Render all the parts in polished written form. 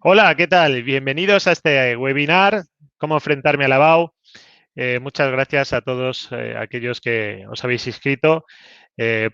Hola, ¿qué tal? Bienvenidos a este webinar, Cómo enfrentarme al lavado. Muchas gracias a todos aquellos que os habéis inscrito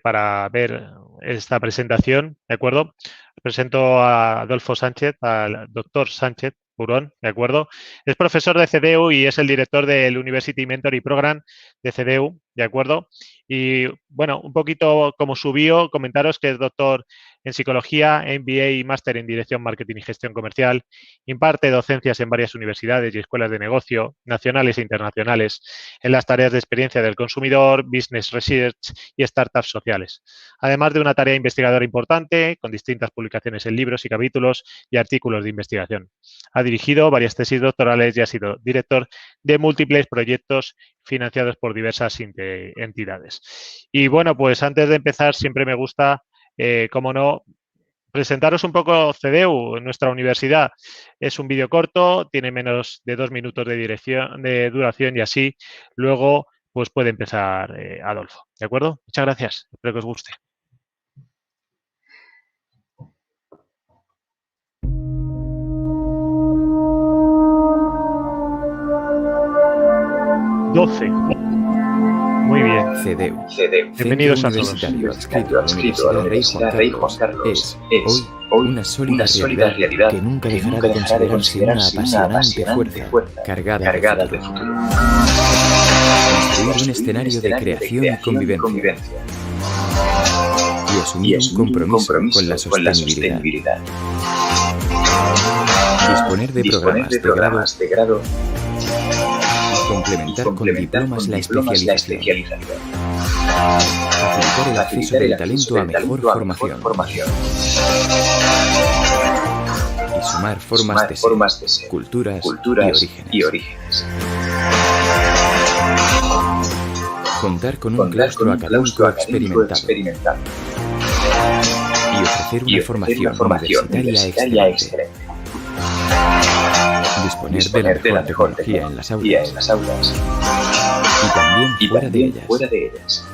para ver esta presentación, ¿de acuerdo? Presento a Adolfo Sánchez, al doctor Sánchez Burón, ¿de acuerdo? Es profesor de CDU y es el director del University Mentoring Program de CDU, ¿de acuerdo? Y bueno, un poquito como su bio, comentaros que es doctor en psicología, MBA y máster en dirección, marketing y gestión comercial. Imparte docencias en varias universidades y escuelas de negocio nacionales e internacionales en las tareas de experiencia del consumidor, business research y startups sociales. Además de una tarea investigadora importante con distintas publicaciones en libros y capítulos y artículos de investigación. Ha dirigido varias tesis doctorales y ha sido director de múltiples proyectos financiados por diversas entidades. Y bueno, pues antes de empezar siempre me gusta como no, presentaros un poco CDU, nuestra universidad. Es un vídeo corto, tiene menos de 2 minutos de duración y así luego pues puede empezar Adolfo. ¿De acuerdo? Muchas gracias. Espero que os guste. #12. Muy bien. CDU. Bienvenidos Centro a todos. Universitario adscrito a la Universidad Rey Juan Carlos es hoy una sólida realidad que nunca dejará de considerarse una apasionante fuerza cargada de futuro. Construir un escenario de creación y convivencia. Y asumir un compromiso con la sostenibilidad. Disponer de programas de grado. Complementar con diplomas la especialización. Facilitar el acceso del talento a mejor formación. Y sumar formas de ser, culturas y orígenes. Contar con un claustro académico experimentado. Y ofrecer una formación universitaria excelente. Disponer de la mejor tecnología en las aulas. Y también fuera de ellas.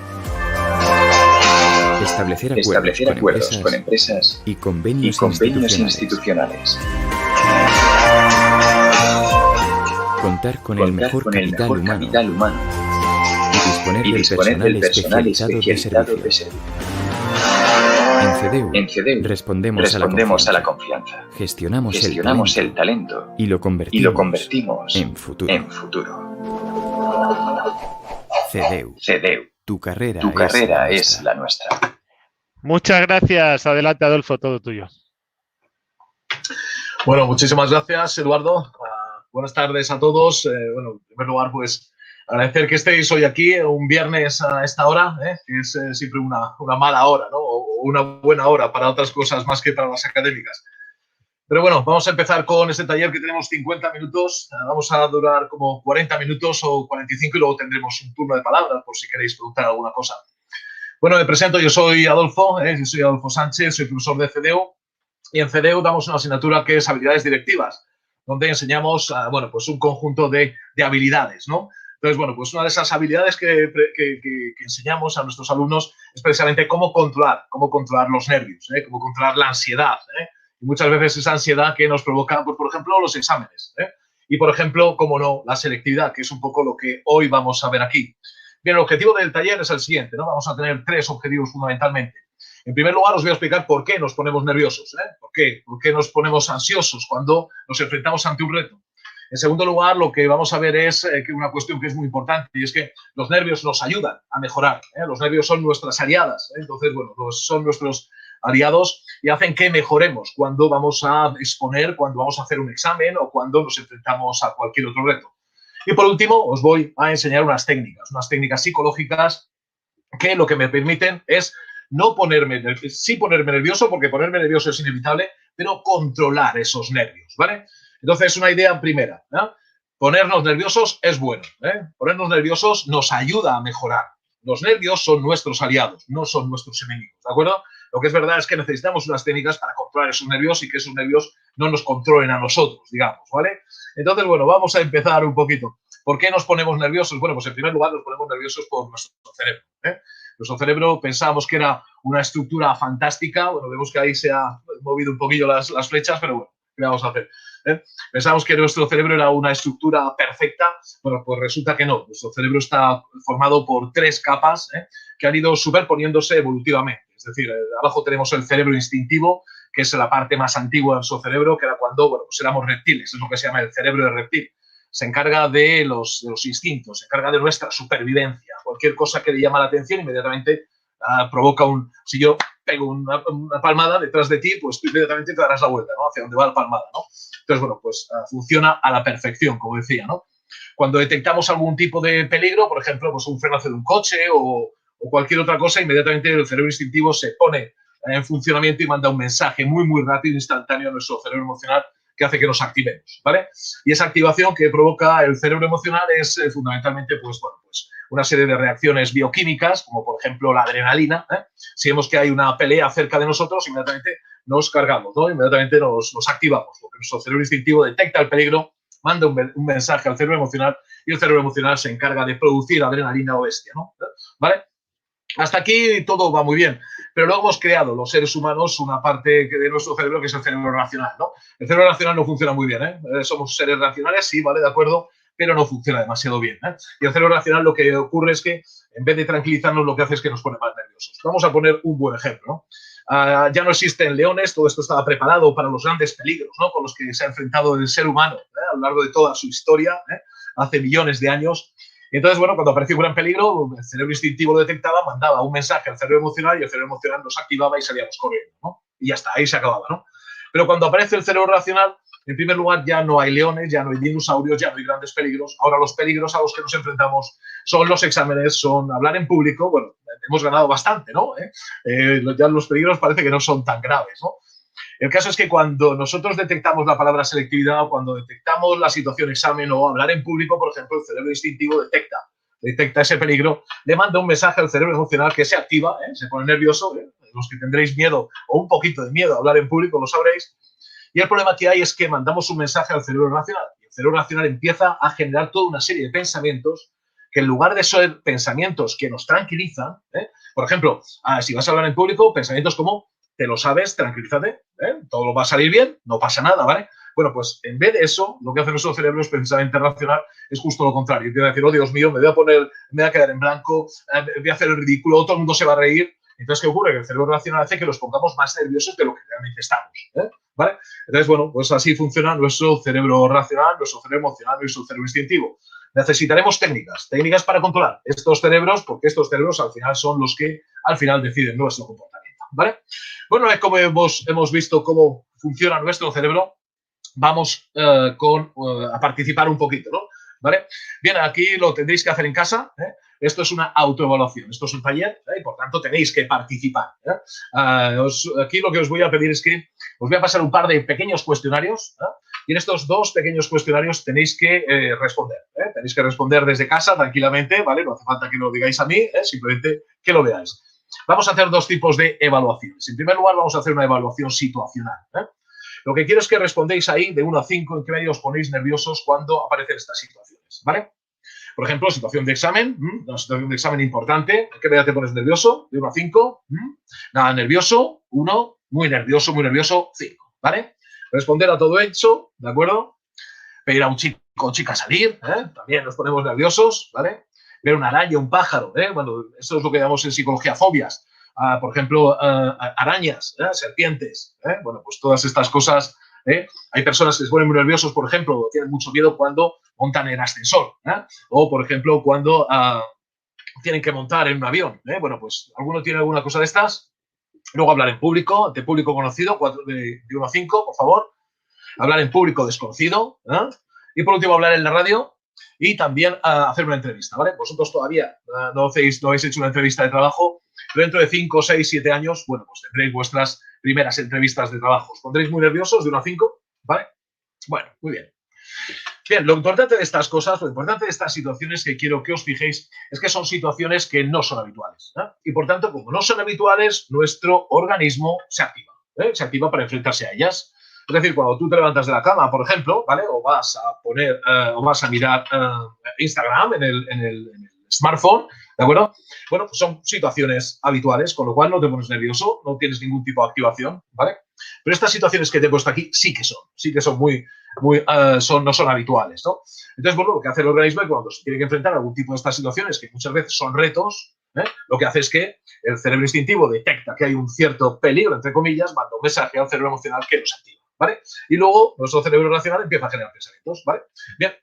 Establecer acuerdos con empresas y convenios institucionales. Contar con el mejor capital humano. Y disponer del personal especializado de servicio. En CDU respondemos a la confianza. Gestionamos el talento y lo convertimos en futuro. CDU. Tu carrera es la nuestra. Muchas gracias. Adelante, Adolfo, todo tuyo. Bueno, muchísimas gracias, Eduardo. Buenas tardes a todos. En primer lugar, pues agradecer que estéis hoy aquí, un viernes a esta hora, que es siempre una mala hora, ¿no? O una buena hora para otras cosas más que para las académicas. Pero bueno, vamos a empezar con este taller que tenemos 50 minutos. Vamos a durar como 40 minutos o 45 y luego tendremos un turno de palabras por si queréis preguntar alguna cosa. Bueno, me presento, yo soy Adolfo, yo soy Adolfo Sánchez, soy profesor de CDU y en CDU damos una asignatura que es habilidades directivas, donde enseñamos, pues un conjunto de habilidades, ¿no? Entonces, bueno, pues una de esas habilidades que enseñamos a nuestros alumnos es precisamente cómo controlar los nervios, cómo controlar la ansiedad, y muchas veces esa ansiedad que nos provoca, pues, por ejemplo, los exámenes, y, por ejemplo, como no, la selectividad, que es un poco lo que hoy vamos a ver aquí. Bien, el objetivo del taller es el siguiente, ¿no? Vamos a tener 3 objetivos fundamentalmente. En primer lugar, os voy a explicar por qué nos ponemos nerviosos, ¿Por qué nos ponemos ansiosos cuando nos enfrentamos ante un reto? En segundo lugar, lo que vamos a ver es una cuestión que es muy importante y es que los nervios nos ayudan a mejorar. Los nervios son nuestras aliadas. Entonces, bueno, son nuestros aliados y hacen que mejoremos cuando vamos a exponer, cuando vamos a hacer un examen o cuando nos enfrentamos a cualquier otro reto. Y por último, os voy a enseñar unas técnicas psicológicas que lo que me permiten es sí ponerme nervioso, porque ponerme nervioso es inevitable, pero controlar esos nervios, ¿vale? Entonces, una idea primera, ¿no? Ponernos nerviosos es bueno, Ponernos nerviosos nos ayuda a mejorar. Los nervios son nuestros aliados, no son nuestros enemigos, ¿de acuerdo? Lo que es verdad es que necesitamos unas técnicas para controlar esos nervios y que esos nervios no nos controlen a nosotros, digamos, ¿vale? Entonces, bueno, vamos a empezar un poquito. ¿Por qué nos ponemos nerviosos? Bueno, pues en primer lugar nos ponemos nerviosos por nuestro cerebro, Nuestro cerebro pensábamos que era una estructura fantástica. Bueno, vemos que ahí se ha movido un poquillo las flechas, pero bueno, ¿Qué vamos a hacer? Pensamos que nuestro cerebro era una estructura perfecta. Bueno, pues resulta que no. Nuestro cerebro está formado por 3 capas que han ido superponiéndose evolutivamente. Es decir, abajo tenemos el cerebro instintivo, que es la parte más antigua de nuestro cerebro, que era cuando, bueno, pues éramos reptiles, es lo que se llama el cerebro de reptil. Se encarga de los instintos, se encarga de nuestra supervivencia. Cualquier cosa que le llama la atención, inmediatamente provoca un... Si yo pego una palmada detrás de ti, pues tú inmediatamente te darás la vuelta, ¿no? Hacia donde va la palmada, ¿no? Entonces, bueno, pues funciona a la perfección, como decía, ¿no? Cuando detectamos algún tipo de peligro, por ejemplo, pues un frenazo de un coche o cualquier otra cosa, inmediatamente el cerebro instintivo se pone en funcionamiento y manda un mensaje muy, muy rápido, instantáneo a nuestro cerebro emocional que hace que nos activemos, ¿vale? Y esa activación que provoca el cerebro emocional es fundamentalmente, pues, bueno, pues una serie de reacciones bioquímicas, como por ejemplo la adrenalina. Si vemos que hay una pelea cerca de nosotros, inmediatamente nos cargamos, ¿no? Inmediatamente nos activamos, porque nuestro cerebro instintivo detecta el peligro, manda un mensaje al cerebro emocional y el cerebro emocional se encarga de producir adrenalina o bestia, ¿no? ¿Vale? Hasta aquí todo va muy bien, pero luego hemos creado los seres humanos una parte de nuestro cerebro que es el cerebro racional, ¿no? El cerebro racional no funciona muy bien, somos seres racionales, sí, vale, de acuerdo, pero no funciona demasiado bien, Y el cerebro racional lo que ocurre es que en vez de tranquilizarnos lo que hace es que nos pone más nerviosos. Vamos a poner un buen ejemplo, ¿no? Ya no existen leones, todo esto estaba preparado para los grandes peligros, ¿no? Con los que se ha enfrentado el ser humano a lo largo de toda su historia, hace millones de años. Y entonces, bueno, cuando aparecía un gran peligro, el cerebro instintivo lo detectaba, mandaba un mensaje al cerebro emocional y el cerebro emocional nos activaba y salíamos corriendo, ¿no? Y ya está, ahí se acababa, ¿no? Pero cuando aparece el cerebro racional, en primer lugar, ya no hay leones, ya no hay dinosaurios, ya no hay grandes peligros. Ahora los peligros a los que nos enfrentamos son los exámenes, son hablar en público. Bueno, hemos ganado bastante, ¿no? Ya los peligros parece que no son tan graves, ¿no? El caso es que cuando nosotros detectamos la palabra selectividad o cuando detectamos la situación examen o hablar en público, por ejemplo, el cerebro instintivo detecta ese peligro, le manda un mensaje al cerebro emocional que se activa, se pone nervioso. Los que tendréis miedo o un poquito de miedo a hablar en público lo sabréis. Y el problema que hay es que mandamos un mensaje al cerebro racional y el cerebro racional empieza a generar toda una serie de pensamientos que en lugar de ser pensamientos que nos tranquilizan, por ejemplo, si vas a hablar en público, pensamientos como te lo sabes, tranquilízate, todo va a salir bien, no pasa nada, ¿vale? Bueno, pues en vez de eso, lo que hace nuestro cerebro es pensamiento racional, es justo lo contrario. Tiene que decir, oh Dios mío, me voy a quedar en blanco, voy a hacer el ridículo, todo el mundo se va a reír. Entonces, ¿qué ocurre? Que el cerebro racional hace que los pongamos más nerviosos de lo que realmente estamos, ¿vale? Entonces, bueno, pues así funciona nuestro cerebro racional, nuestro cerebro emocional, nuestro cerebro instintivo. Necesitaremos técnicas para controlar estos cerebros, porque estos cerebros al final son los que al final deciden nuestro comportamiento, ¿vale? Bueno, como hemos visto cómo funciona nuestro cerebro, vamos a participar un poquito, ¿no? ¿Vale? Bien, aquí lo tendréis que hacer en casa. Esto es una autoevaluación, esto es un taller y por tanto tenéis que participar. Aquí lo que os voy a pedir es que os voy a pasar un par de pequeños cuestionarios y en estos 2 pequeños cuestionarios tenéis que responder. Tenéis que responder desde casa tranquilamente, ¿vale? No hace falta que lo digáis a mí, simplemente que lo veáis. Vamos a hacer 2 tipos de evaluaciones. En primer lugar, vamos a hacer una evaluación situacional. Lo que quiero es que respondéis ahí de 1 a 5 en qué medio os ponéis nerviosos cuando aparecen estas situaciones, ¿vale? Por ejemplo, situación de examen, una situación de examen importante, ¿en qué medida te pones nervioso? De 1 a 5, nada nervioso, 1, muy nervioso, 5, ¿vale? Responder a todo hecho, ¿de acuerdo? Pedir a un chico o chica salir, también nos ponemos nerviosos, ¿vale? Ver una araña, un pájaro, bueno, eso es lo que llamamos en psicología fobias. Por ejemplo, arañas, serpientes, bueno, pues todas estas cosas. Hay personas que se ponen muy nerviosos, por ejemplo, tienen mucho miedo cuando montan en ascensor, o, por ejemplo, cuando tienen que montar en un avión. Bueno, pues, ¿alguno tiene alguna cosa de estas? Luego hablar en público, ante público conocido, de 1 a 5, por favor. Hablar en público desconocido. Y, por último, hablar en la radio y también hacer una entrevista, ¿vale? Vosotros todavía no habéis hecho una entrevista de trabajo, pero dentro de 5, 6, 7 años, bueno, pues tendréis vuestras primeras entrevistas de trabajo. ¿Os pondréis muy nerviosos de 1 a 5? ¿Vale? Bueno, muy bien. Bien, lo importante de estas cosas, lo importante de estas situaciones que quiero que os fijéis es que son situaciones que no son habituales. Y por tanto, como no son habituales, nuestro organismo se activa. Se activa para enfrentarse a ellas. Es decir, cuando tú te levantas de la cama, por ejemplo, ¿vale? O vas a mirar Instagram en el smartphone, ¿de acuerdo? Bueno, pues son situaciones habituales, con lo cual no te pones nervioso, no tienes ningún tipo de activación, ¿vale? Pero estas situaciones que te he puesto aquí sí que son no son habituales, ¿no? Entonces, bueno, lo que hace el organismo es cuando se tiene que enfrentar a algún tipo de estas situaciones, que muchas veces son retos, lo que hace es que el cerebro instintivo detecta que hay un cierto peligro, entre comillas, manda un mensaje al cerebro emocional que los activa, ¿vale? Y luego nuestro cerebro racional empieza a generar pensamientos, ¿vale? Bien.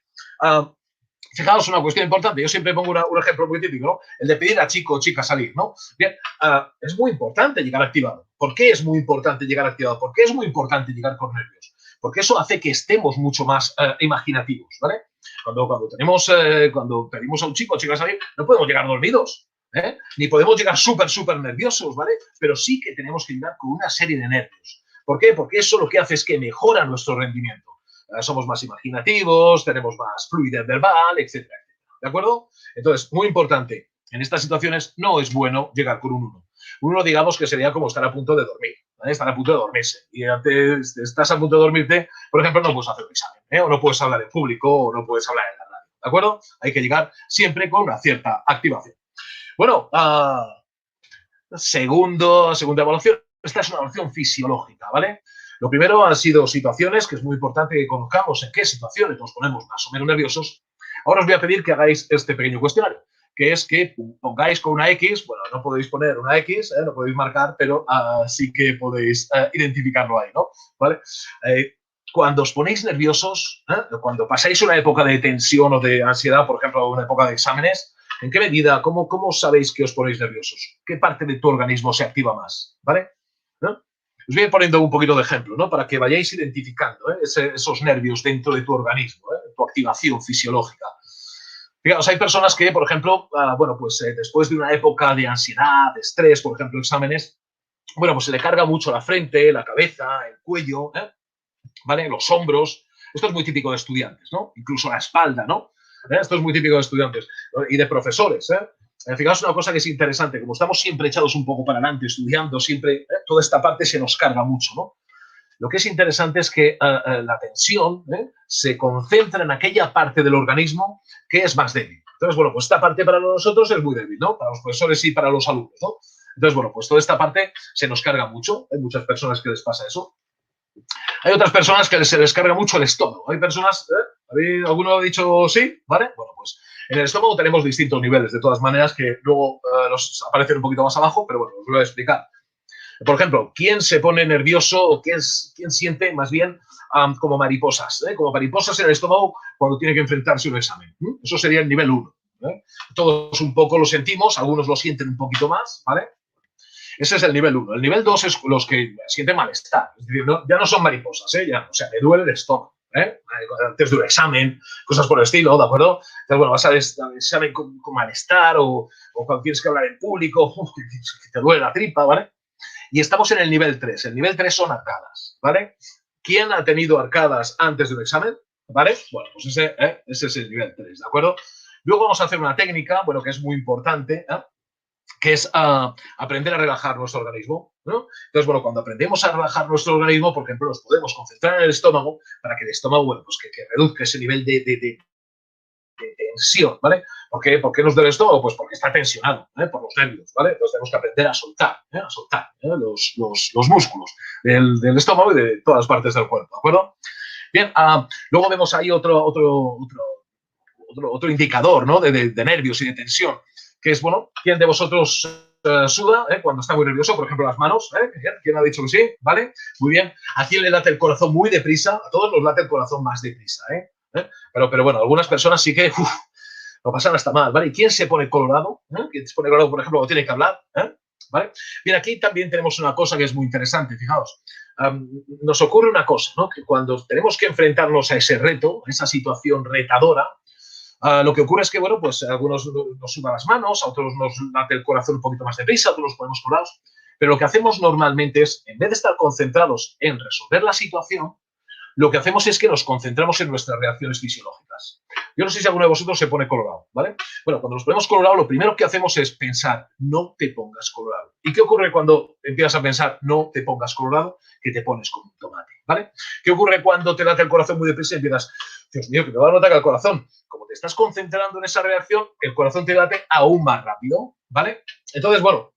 Fijaos una cuestión importante, yo siempre pongo un ejemplo muy típico, ¿no? El de pedir a chico o chica salir, ¿no? Bien, es muy importante llegar activado. ¿Por qué es muy importante llegar activado? ¿Por qué es muy importante llegar con nervios? Porque eso hace que estemos mucho más imaginativos, ¿vale? Cuando pedimos a un chico o chica salir, no podemos llegar dormidos, ni podemos llegar súper nerviosos, ¿vale? Pero sí que tenemos que llegar con una serie de nervios. ¿Por qué? Porque eso lo que hace es que mejora nuestro rendimiento. Somos más imaginativos, tenemos más fluidez verbal, etcétera, etcétera. ¿De acuerdo? Entonces, muy importante, en estas situaciones no es bueno llegar con un 1. Un 1, digamos que sería como estar a punto de dormir, ¿vale? Estar a punto de dormirse. Y antes estás a punto de dormirte, por ejemplo, no puedes hacer un examen, o no puedes hablar en público, o no puedes hablar en la radio. ¿De acuerdo? Hay que llegar siempre con una cierta activación. Bueno, segunda evaluación. Esta es una evaluación fisiológica, ¿vale? Lo primero han sido situaciones, que es muy importante que conozcamos en qué situaciones nos ponemos más o menos nerviosos. Ahora os voy a pedir que hagáis este pequeño cuestionario, que es que pongáis con una X, bueno, no podéis poner una X, no podéis marcar, pero sí que podéis identificarlo ahí, ¿no? ¿Vale? Cuando os ponéis nerviosos, cuando pasáis una época de tensión o de ansiedad, por ejemplo, una época de exámenes, ¿en qué medida, cómo sabéis que os ponéis nerviosos? ¿Qué parte de tu organismo se activa más? ¿Vale? ¿No? Os voy poniendo un poquito de ejemplo, ¿no? Para que vayáis identificando esos nervios dentro de tu organismo, tu activación fisiológica. Fijaos, hay personas que, por ejemplo, después de una época de ansiedad, de estrés, por ejemplo, exámenes, bueno, pues se le carga mucho la frente, la cabeza, el cuello, ¿vale? Los hombros. Esto es muy típico de estudiantes, ¿no? Incluso la espalda, ¿no? Esto es muy típico de estudiantes y de profesores, Fijaos una cosa que es interesante, como estamos siempre echados un poco para adelante, estudiando, siempre, toda esta parte se nos carga mucho, ¿no? Lo que es interesante es que la tensión se concentra en aquella parte del organismo que es más débil. Entonces, bueno, pues esta parte para nosotros es muy débil, ¿no? Para los profesores y para los alumnos, ¿no? Entonces, bueno, pues toda esta parte se nos carga mucho. Hay muchas personas que les pasa eso. Hay otras personas que se les carga mucho el estómago. Hay personas, ¿alguno ha dicho sí? ¿Vale? Bueno, pues en el estómago tenemos distintos niveles, de todas maneras, que luego nos aparecen un poquito más abajo, pero bueno, os voy a explicar. Por ejemplo, ¿quién se pone nervioso o quién siente más bien como mariposas? Como mariposas en el estómago cuando tiene que enfrentarse a un examen. Eso sería el nivel 1. Todos un poco lo sentimos, algunos lo sienten un poquito más, ¿vale? Ese es el nivel 1. El nivel 2 es los que sienten malestar. Es decir, ya no son mariposas, ya, o sea, me duele el estómago. Antes de un examen, cosas por el estilo, ¿de acuerdo? Entonces, bueno, vas al examen con malestar o cuando tienes que hablar en público, que te duele la tripa, ¿vale? Y estamos en el nivel 3. El nivel 3 son arcadas, ¿vale? ¿Quién ha tenido arcadas antes de un examen? ¿Vale? Bueno, pues ese es el nivel 3, ¿de acuerdo? Luego vamos a hacer una técnica, bueno, que es muy importante, que es aprender a relajar nuestro organismo, ¿no? Entonces, bueno, cuando aprendemos a relajar nuestro organismo, por ejemplo, nos podemos concentrar en el estómago para que el estómago, bueno, pues que reduzca ese nivel de tensión, ¿vale? ¿Por qué nos duele el estómago? Pues porque está tensionado, por los nervios, ¿vale? Entonces tenemos que aprender a soltar, los músculos del estómago y de todas las partes del cuerpo, ¿de acuerdo? Bien, luego vemos ahí otro indicador, ¿no? de nervios y de tensión, que es, bueno, ¿quién de vosotros suda cuando está muy nervioso? Por ejemplo, las manos, ¿quién ha dicho que sí? ¿Vale? Muy bien. ¿A quién le late el corazón muy deprisa? A todos nos late el corazón más deprisa, Pero bueno, algunas personas sí que lo pasan hasta mal, ¿vale? ¿Y quién se pone colorado? ¿Quién se pone colorado, por ejemplo, cuando tiene que hablar? ¿Vale? Bien, aquí también tenemos una cosa que es muy interesante, fijaos. Nos ocurre una cosa, ¿no? Que cuando tenemos que enfrentarnos a ese reto, a esa situación retadora, lo que ocurre es que, bueno, pues a algunos nos sudan las manos, a otros nos late el corazón un poquito más deprisa, a otros nos ponemos colados. Pero lo que hacemos normalmente es, en vez de estar concentrados en resolver la situación, lo que hacemos es que nos concentramos en nuestras reacciones fisiológicas. Yo no sé si alguno de vosotros se pone colorado, ¿vale? Bueno, cuando nos ponemos colorado, lo primero que hacemos es pensar, no te pongas colorado. ¿Y qué ocurre cuando empiezas a pensar, no te pongas colorado? Que te pones como un tomate, ¿vale? ¿Qué ocurre cuando te late el corazón muy deprisa y empiezas, Dios mío, que me va a dar un ataque al corazón. Como te estás concentrando en esa reacción, el corazón te late aún más rápido, ¿vale? Entonces, bueno,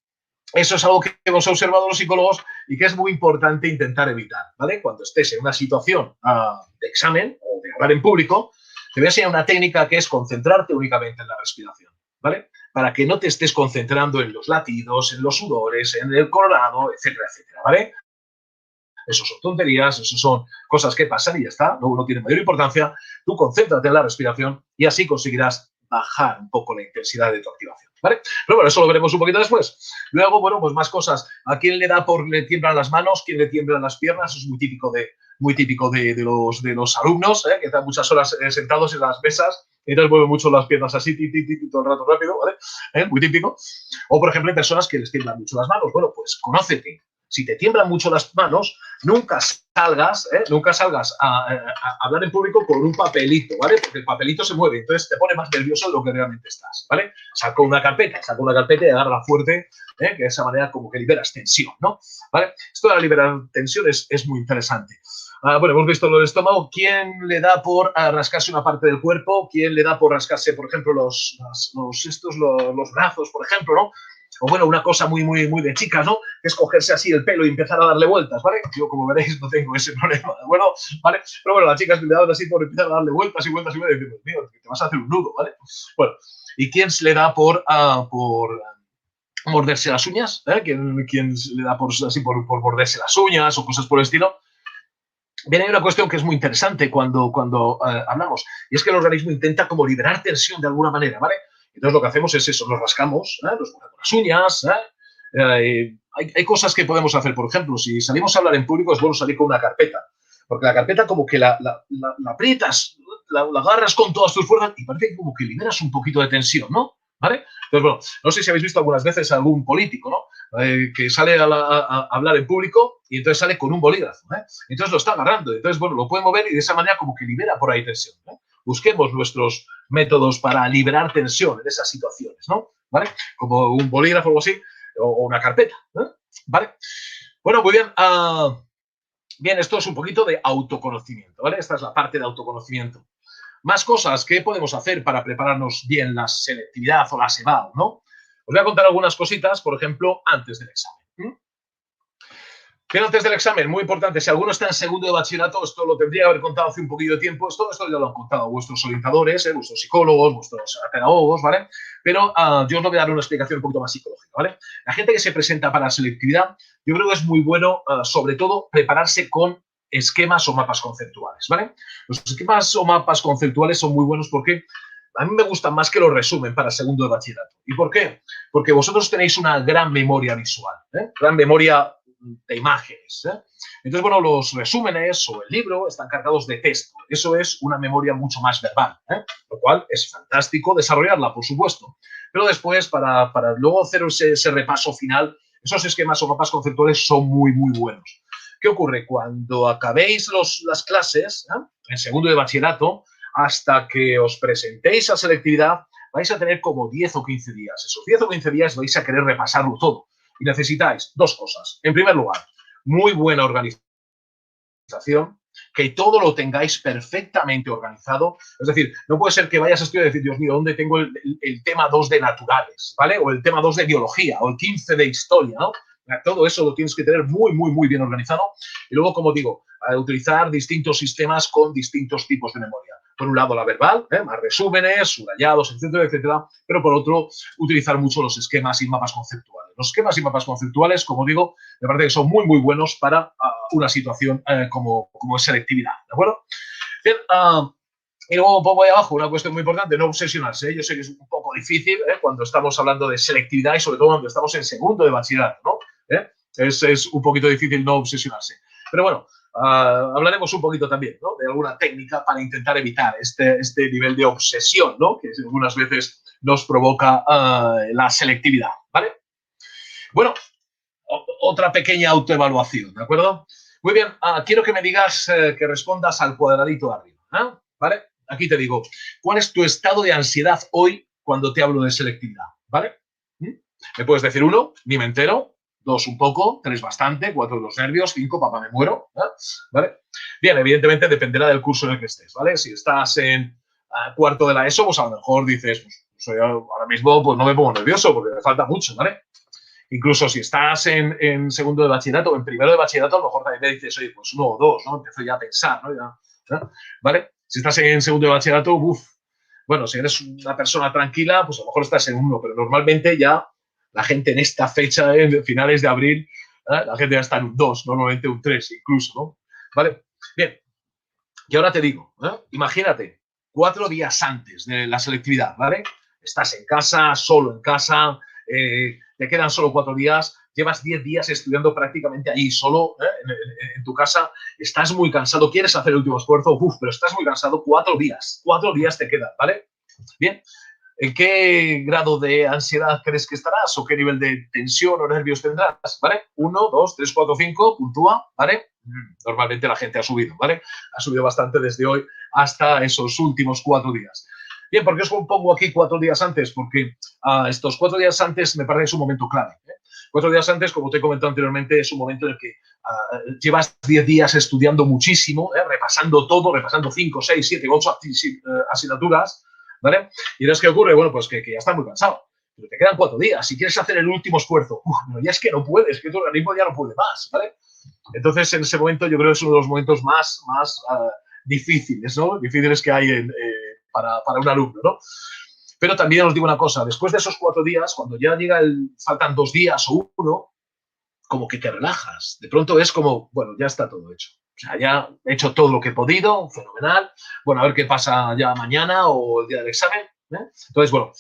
eso es algo que hemos observado los psicólogos y que es muy importante intentar evitar, ¿vale? Cuando estés en una situación de examen o de hablar en público, te voy a enseñar una técnica que es concentrarte únicamente en la respiración, ¿vale? Para que no te estés concentrando en los latidos, en los sudores, en el coronado, etcétera, etcétera, ¿vale? Eso son tonterías, eso son cosas que pasan y ya está, no tiene mayor importancia. Tú concéntrate en la respiración y así conseguirás bajar un poco la intensidad de tu activación, ¿vale? Pero bueno, eso lo veremos un poquito después. Luego, bueno, pues más cosas. ¿A quién le tiemblan las manos? ¿Quién le tiemblan las piernas? Eso es muy típico de los alumnos, que están muchas horas sentados en las mesas y entonces mueven mucho las piernas así, todo el rato rápido, ¿vale? Muy típico. O, por ejemplo, hay personas que les tiemblan mucho las manos. Bueno, pues conócete. Si te tiemblan mucho las manos, nunca salgas a hablar en público con un papelito, ¿vale? Porque el papelito se mueve, entonces te pone más nervioso de lo que realmente estás, ¿vale? Saca una carpeta y agárrala fuerte, que de esa manera como que liberas tensión, ¿no? ¿Vale? Esto de liberar tensión es muy interesante. Bueno, hemos visto lo del estómago. ¿Quién le da por rascarse una parte del cuerpo? ¿Quién le da por rascarse, por ejemplo, los brazos, por ejemplo, ¿no? O bueno, una cosa muy de chicas, ¿no? Que es cogerse así el pelo y empezar a darle vueltas, ¿vale? Yo, como veréis, no tengo ese problema, ¿de acuerdo? ¿Vale? Pero bueno, las chicas le dan así por empezar a darle vueltas y vueltas y vueltas y dices, Dios mío, te vas a hacer un nudo, ¿vale? Bueno, ¿y quién se le da por morderse las uñas? ¿Quién le da por morderse las uñas o cosas por el estilo? Bien, hay una cuestión que es muy interesante cuando hablamos, y es que el organismo intenta como liberar tensión de alguna manera, ¿vale? Entonces lo que hacemos es eso, nos rascamos, nos mordemos las uñas, hay cosas que podemos hacer, por ejemplo, si salimos a hablar en público es bueno salir con una carpeta, porque la carpeta como que la aprietas, la agarras con todas tus fuerzas y parece como que liberas un poquito de tensión, ¿no? ¿Vale? Entonces, bueno, no sé si habéis visto algunas veces a algún político, ¿no? Que sale a hablar en público y entonces sale con un bolígrafo, entonces lo está agarrando, entonces, bueno, lo puede mover y de esa manera como que libera por ahí tensión, Busquemos nuestros métodos para liberar tensión en esas situaciones, ¿no? ¿Vale? Como un bolígrafo o algo así, o una carpeta, ¿vale? Bueno, muy bien. Bien, esto es un poquito de autoconocimiento, ¿vale? Esta es la parte de autoconocimiento. Más cosas que podemos hacer para prepararnos bien la selectividad o la SEBAO, ¿no? Os voy a contar algunas cositas, por ejemplo, antes del examen. Pero antes del examen, muy importante, si alguno está en segundo de bachillerato, esto lo tendría que haber contado hace un poquillo de tiempo, esto ya lo han contado vuestros orientadores, vuestros psicólogos, vuestros pedagogos, ¿vale? Pero yo os lo voy a dar una explicación un poquito más psicológica, ¿vale? La gente que se presenta para la selectividad, yo creo que es muy bueno, sobre todo, prepararse con esquemas o mapas conceptuales, ¿vale? Los esquemas o mapas conceptuales son muy buenos porque a mí me gustan más que los resumen para segundo de bachillerato. ¿Y por qué? Porque vosotros tenéis una gran memoria visual, gran memoria de imágenes. Entonces, bueno, los resúmenes o el libro están cargados de texto. Eso es una memoria mucho más verbal, lo cual es fantástico desarrollarla, por supuesto. Pero después, para luego hacer ese repaso final, esos esquemas o mapas conceptuales son muy buenos. ¿Qué ocurre? Cuando acabéis las clases, en segundo de bachillerato, hasta que os presentéis a selectividad, vais a tener como 10 o 15 días. Esos 10 o 15 días vais a querer repasarlo todo. Y necesitáis dos cosas. En primer lugar, muy buena organización, que todo lo tengáis perfectamente organizado. Es decir, no puede ser que vayas a estudiar y decir, Dios mío, ¿dónde tengo el tema 2 de naturales? ¿Vale? O el tema 2 de biología, o el 15 de historia, ¿no? Todo eso lo tienes que tener muy bien organizado. Y luego, como digo, utilizar distintos sistemas con distintos tipos de memoria. Por un lado, la verbal, más resúmenes, subrayados, etcétera. Pero por otro, utilizar mucho los esquemas y mapas conceptuales. Los esquemas y mapas conceptuales, como digo, me parece que son muy buenos para una situación como es selectividad, ¿de acuerdo? Bien, y luego un poco ahí abajo, una cuestión muy importante, no obsesionarse. Yo sé que es un poco difícil cuando estamos hablando de selectividad y sobre todo cuando estamos en segundo de bachillerato, ¿no? Es un poquito difícil no obsesionarse. Pero bueno, hablaremos un poquito también, ¿no? De alguna técnica para intentar evitar este nivel de obsesión, ¿no? Que algunas veces nos provoca la selectividad, ¿vale? Bueno, otra pequeña autoevaluación, ¿de acuerdo? Muy bien, quiero que me digas, que respondas al cuadradito de arriba, ¿vale? Aquí te digo, ¿cuál es tu estado de ansiedad hoy cuando te hablo de selectividad? ¿Vale? Me puedes decir 1, ni me entero. 2, un poco. 3, bastante. 4, los nervios. 5, papá, me muero. ¿Vale? Bien, evidentemente dependerá del curso en el que estés, ¿vale? Si estás en cuarto de la ESO, pues a lo mejor dices, pues soy ahora mismo pues no me pongo nervioso porque me falta mucho, ¿vale? Incluso si estás en segundo de bachillerato o en primero de bachillerato, a lo mejor también me dices, oye, pues 1 o 2, ¿no? Empiezo ya a pensar, ¿no? ¿no? ¿Vale? Si estás en segundo de bachillerato, bueno, si eres una persona tranquila, pues a lo mejor estás en 1, pero normalmente ya la gente en esta fecha, en finales de abril, la gente ya está en un 2, normalmente un 3 incluso, ¿no? ¿Vale? Bien. Y ahora te digo, imagínate, 4 días antes de la selectividad, ¿vale? Estás en casa, solo en casa, te quedan solo 4 días, llevas 10 días estudiando prácticamente allí, solo en tu casa, estás muy cansado, quieres hacer el último esfuerzo, pero estás muy cansado, 4 días te quedan, ¿vale? Bien, ¿en qué grado de ansiedad crees que estarás o qué nivel de tensión o nervios tendrás? ¿Vale? 1, 2, 3, 4, 5, puntúa, ¿vale? Normalmente la gente ha subido, ¿vale? Ha subido bastante desde hoy hasta esos últimos 4 días. Bien, ¿por qué os pongo aquí 4 días antes? Porque estos 4 días antes me parece que es un momento clave. 4 días antes, como te he comentado anteriormente, es un momento en el que llevas 10 días estudiando muchísimo, repasando todo, repasando 5, 6, 7, 8 asignaturas, ¿vale? Y entonces, ¿qué ocurre? Bueno, pues que ya estás muy cansado. Pero te quedan 4 días. Si quieres hacer el último esfuerzo, ya es que no puedes, que tu organismo ya no puede más, ¿vale? Entonces, en ese momento, yo creo que es uno de los momentos más difíciles, ¿no? Difíciles que hay para un alumno, ¿no? Pero también os digo una cosa, después de esos 4 días, cuando ya faltan 2 días o 1, como que te relajas. De pronto es como, bueno, ya está todo hecho. O sea, ya he hecho todo lo que he podido, fenomenal. Bueno, a ver qué pasa ya mañana o el día del examen. Entonces, bueno,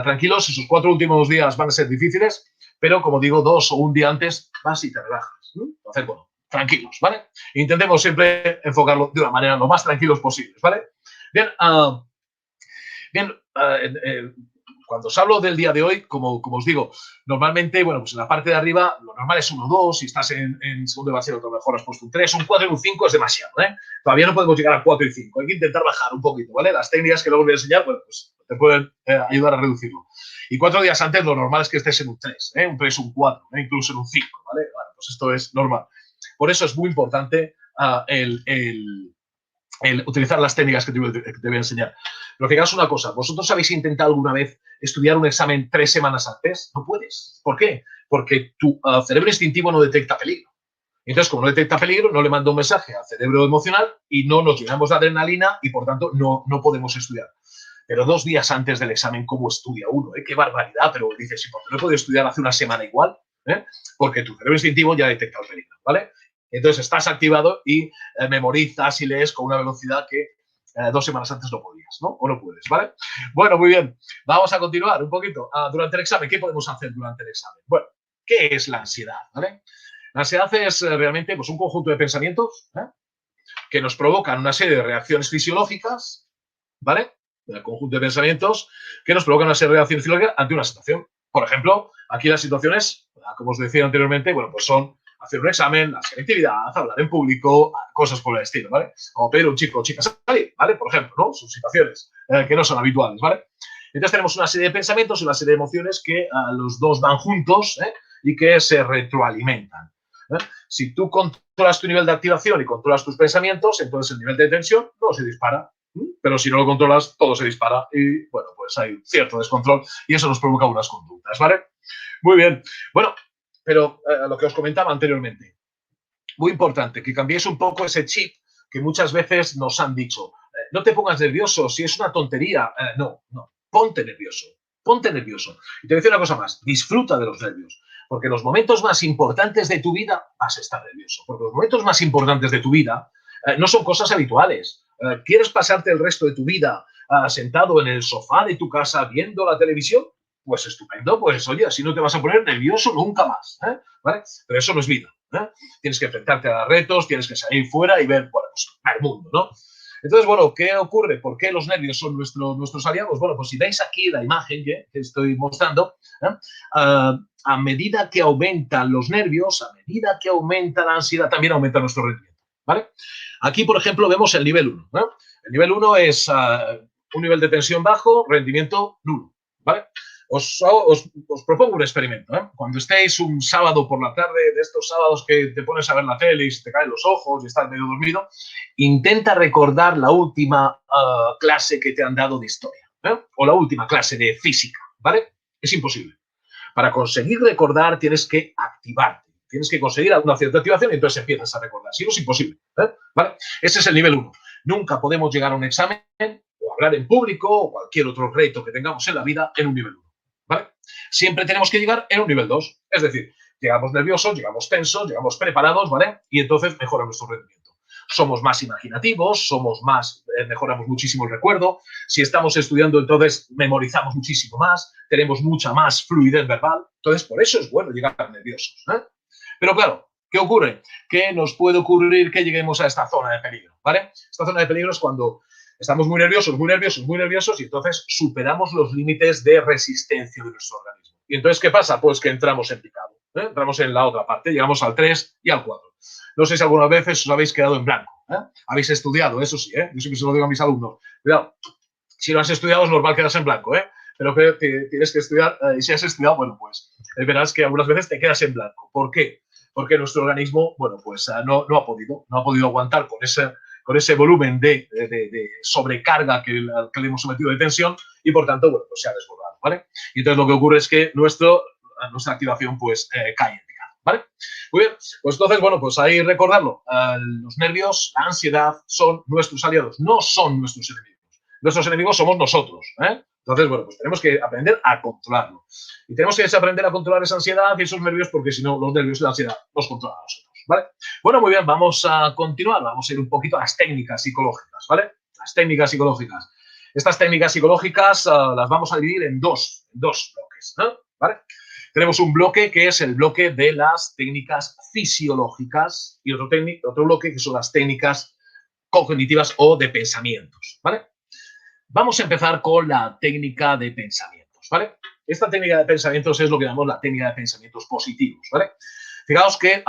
tranquilos, esos 4 últimos días van a ser difíciles, pero como digo, 2 o un día antes vas y te relajas. Entonces, bueno, tranquilos, ¿vale? Intentemos siempre enfocarlo de una manera lo más tranquilos posibles, ¿vale? Bien, cuando os hablo del día de hoy, como os digo, normalmente, bueno, pues en la parte de arriba, lo normal es 1, 2, si estás en segundo de bachillerato, a lo mejor has puesto un 3, un 4 y un 5 es demasiado, ¿eh? Todavía no podemos llegar a 4 y 5, hay que intentar bajar un poquito, ¿vale? Las técnicas que luego os voy a enseñar, bueno, pues te pueden ayudar a reducirlo. Y 4 días antes, lo normal es que estés en un 3, un 3, un 4, incluso en un 5, ¿vale? Bueno, pues esto es normal. Por eso es muy importante el utilizar las técnicas que te voy a enseñar. Pero fijaos una cosa, ¿vosotros habéis intentado alguna vez estudiar un examen 3 semanas antes? No puedes. ¿Por qué? Porque tu cerebro instintivo no detecta peligro. Entonces, como no detecta peligro, no le manda un mensaje al cerebro emocional y no nos llenamos de adrenalina y, por tanto, no podemos estudiar. Pero 2 días antes del examen, ¿cómo estudia uno? Qué barbaridad, pero dices, ¿y por qué no he podido estudiar hace una semana igual? Porque tu cerebro instintivo ya detecta el peligro, ¿vale? Entonces estás activado y memorizas y lees con una velocidad que 2 semanas antes no podías, ¿no? O no puedes, ¿vale? Bueno, muy bien. Vamos a continuar un poquito. Durante el examen, ¿qué podemos hacer durante el examen? Bueno, ¿qué es la ansiedad? ¿Vale? La ansiedad es realmente pues, un conjunto de pensamientos que nos provocan una serie de reacciones fisiológicas, ¿vale? El conjunto de pensamientos que nos provocan una serie de reacciones fisiológicas ante una situación. Por ejemplo, aquí las situaciones, como os decía anteriormente, bueno, pues son hacer un examen, la selectividad, hablar en público, cosas por el estilo, ¿vale? O pedir a un chico o chica salir, ¿vale? Por ejemplo, ¿no? Son situaciones que no son habituales, ¿vale? Entonces tenemos una serie de pensamientos y una serie de emociones que los dos van juntos y que se retroalimentan. Si tú controlas tu nivel de activación y controlas tus pensamientos, entonces el nivel de tensión no se dispara. Pero si no lo controlas, todo se dispara y, bueno, pues hay cierto descontrol y eso nos provoca unas conductas, ¿vale? Muy bien. Bueno, pero lo que os comentaba anteriormente, muy importante, que cambiéis un poco ese chip que muchas veces nos han dicho, no te pongas nervioso, si es una tontería. No, ponte nervioso. Y te voy a decir una cosa más, disfruta de los nervios, porque en los momentos más importantes de tu vida vas a estar nervioso, porque los momentos más importantes de tu vida no son cosas habituales. ¿Quieres pasarte el resto de tu vida sentado en el sofá de tu casa viendo la televisión? Pues estupendo, pues oye, así no te vas a poner nervioso nunca más, ¿vale? Pero eso no es vida, Tienes que enfrentarte a retos, tienes que salir fuera y ver, bueno, pues, el mundo, ¿no? Entonces, bueno, ¿qué ocurre? ¿Por qué los nervios son nuestros aliados? Bueno, pues si veis aquí la imagen que estoy mostrando, a medida que aumentan los nervios, a medida que aumenta la ansiedad, también aumenta nuestro rendimiento, ¿vale? Aquí, por ejemplo, vemos el nivel 1, El nivel 1 es un nivel de tensión bajo, rendimiento nulo, ¿vale? os propongo un experimento, ¿eh? Cuando estéis un sábado por la tarde, de estos sábados que te pones a ver la tele y se te caen los ojos y estás medio dormido, intenta recordar la última clase que te han dado de historia, ¿eh? O la última clase de física, ¿vale? Es imposible. Para conseguir recordar tienes que activarte, tienes que conseguir una cierta activación y entonces empiezas a recordar. Si no, es imposible, ¿eh? ¿Vale? Ese es el nivel 1. Nunca podemos llegar a un examen o hablar en público o cualquier otro reto que tengamos en la vida en un nivel 1. ¿Vale? Siempre tenemos que llegar en un nivel 2. Es decir, llegamos nerviosos, llegamos tensos, llegamos preparados, ¿vale? Y entonces mejora nuestro rendimiento. Somos más imaginativos, mejoramos muchísimo el recuerdo. Si estamos estudiando, entonces memorizamos muchísimo más, tenemos mucha más fluidez verbal. Entonces, por eso es bueno llegar nerviosos, ¿eh? Pero claro, ¿qué ocurre? Que nos puede ocurrir que lleguemos a esta zona de peligro, ¿vale? Esta zona de peligro es cuando estamos muy nerviosos y entonces superamos los límites de resistencia de nuestro organismo. ¿Y entonces qué pasa? Pues que entramos en picado, ¿eh? Entramos en la otra parte, llegamos al 3 y al 4. No sé si algunas veces os habéis quedado en blanco, ¿eh? Habéis estudiado, eso sí, ¿eh? Yo siempre se lo digo a mis alumnos. Cuidado, si no has estudiado es normal quedarse en blanco, ¿eh? Pero que tienes que estudiar, y si has estudiado, bueno, pues verás que algunas veces te quedas en blanco. ¿Por qué? Porque nuestro organismo, bueno, pues no ha podido aguantar con ese volumen de sobrecarga que le hemos sometido de tensión y, por tanto, bueno, pues se ha desbordado, ¿vale? Y entonces lo que ocurre es que nuestra activación, pues, cae en picado, ¿vale? Muy bien, pues entonces, bueno, pues ahí recordarlo. Los nervios, la ansiedad son nuestros aliados, no son nuestros enemigos. Nuestros enemigos somos nosotros, ¿eh? Entonces, bueno, pues tenemos que aprender a controlarlo. Y tenemos que aprender a controlar esa ansiedad y esos nervios porque si no, los nervios y la ansiedad nos controlan a nosotros, ¿vale? Bueno, muy bien, vamos a continuar. Vamos a ir un poquito a las técnicas psicológicas, ¿vale? Las técnicas psicológicas. Estas técnicas psicológicas las vamos a dividir en dos bloques, ¿no? ¿Vale? Tenemos un bloque que es el bloque de las técnicas fisiológicas y otro bloque que son las técnicas cognitivas o de pensamientos, ¿vale? Vamos a empezar con la técnica de pensamientos, ¿vale? Esta técnica de pensamientos es lo que llamamos la técnica de pensamientos positivos, ¿vale? Fijaos que